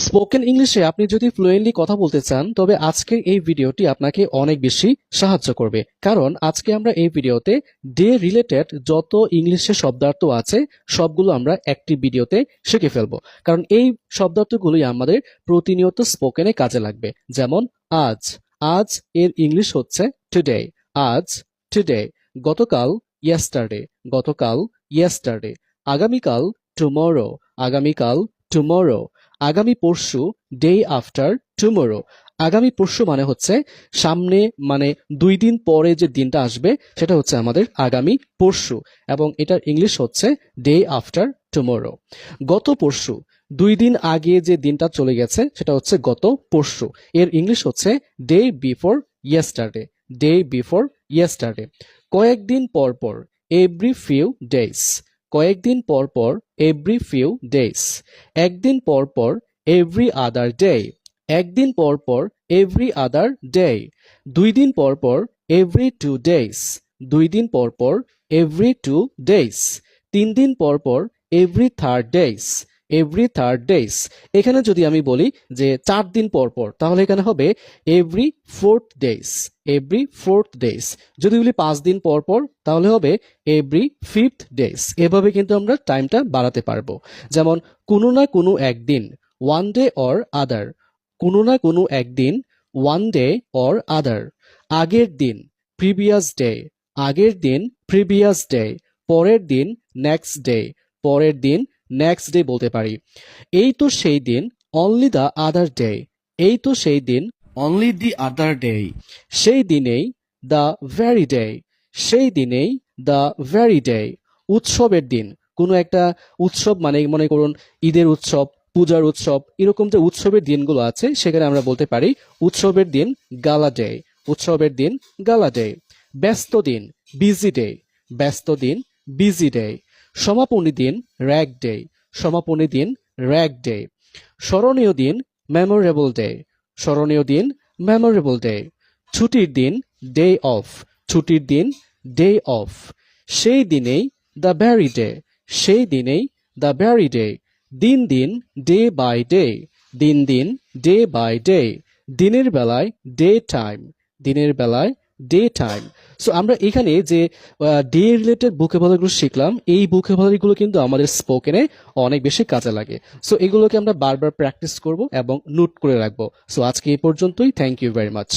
Spoken ইংলিশে আপনি যদি ফ্লুয়েন্টলি কথা বলতে চান তবে আজকের এই ভিডিওটি আপনাকে অনেক বেশি সাহায্য করবে, কারণ আজকে আমরা এই ভিডিওতে ডে রিলেটেড যত ইংলিশে শব্দার্থ আছে সবগুলো আমরা একটি ভিডিওতে শিখে ফেলবো। কারণ এই শব্দার্থগুলোই আমাদের প্রতিনিয়ত স্পোকেনে কাজে লাগবে। যেমন আজ, আজ এর ইংলিশ হচ্ছে টুডে। আজ টুডে। গতকাল ইয়েস্টারডে, গতকাল ইয়েস্টারডে। আগামীকাল টুমরো, আগামীকাল টুমরো। আগামী পরশু ডে আফটার টুমরো। আগামী পরশু মানে হচ্ছে সামনে, মানে 2 দিন পরে যে দিনটা আসবে সেটা হচ্ছে আমাদের আগামী পরশু, এবং এটার ইংলিশ হচ্ছে ডে আফটার টুমরো। গত পরশু, 2 দিন আগে যে দিনটা চলে গেছে সেটা হচ্ছে গত পরশু, এর ইংলিশ হচ্ছে day before yesterday, day before yesterday. কয়েকদিন পর পর, এভরি ফিউ ডেজ, কয়েকদিন পর পর এভরি ফিউ ডেজ। একদিন পর পর এভরি আদার ডে, একদিন পর পর এভরি আদার ডে। 2 দিন পর পর এভরি 2 ডেজ, 2 দিন পর পর এভরি 2 ডেজ। 3 দিন পর পর every 3rd days, every 3rd days. এখানে যদি আমি বলি যে 4 দিন পর পর, তাহলে এখানে হবে every 4th days, every 4th days. যদি বলি 5 দিন পর পর, তাহলে হবে এভরি 5th ডেজ। এভাবে কিন্তু আমরা টাইমটা বাড়াতে পারবো। যেমন কোনো না কোনো একদিন, ওয়ান ডে অর আদার, কোনো না কোনো একদিন, ওয়ান ডে অর আদার। আগের দিন, প্রিভিয়াস ডে, আগের দিন প্রিভিয়াস ডে। পরের দিন নেক্সট ডে, পরের দিন নেক্সট ডে বলতে পারি। এই তো সেই দিন, অনলি দ্য আদার ডে, এই তো সেই দিন, অনলি দি আদার ডে। সেই দিনেই, দ্য ভেরি ডে, সেই দিনেই, দ্য ভেরি ডে। উৎসবের দিন, কোনো একটা উৎসব মানে মনে করুন ঈদের উৎসব, পূজার উৎসব, এরকম যে উৎসবের দিনগুলো আছে সেখানে আমরা বলতে পারি উৎসবের দিন গালা ডে, উৎসবের দিন গালা ডে। ব্যস্ত দিন, বিজি ডে, ব্যস্ত দিন বিজি ডে। সমাপনী দিন র্যাগ ডে, সমাপনী দিন র্যাগ ডে। স্মরণীয় দিন মেমোরেবল ডে, স্মরণীয় দিন মেমোরেবল ডে। ছুটির দিন ডে অফ, ছুটির দিন ডে অফ। সেই দিনেই দ্য ভেরি ডে, সেই দিনেই দ্য ভেরি ডে। দিন দিন ডে বাই ডে, দিন দিন ডে বাই ডে। দিনের বেলায় ডে টাইম, দিনের বেলায় ডে টাইম। সো আমরা এখানে যে ডে রিলেটেড ভোকাবুলারিগুলো শিখলাম, এই ভোকাবুলারিগুলো কিন্তু আমাদের স্পোকেনে অনেক বেশি কাজে লাগে। সো এগুলোকে আমরা বারবার প্র্যাকটিস করব এবং নোট করে রাখবো। সো আজকে এই পর্যন্তই। Thank you very much.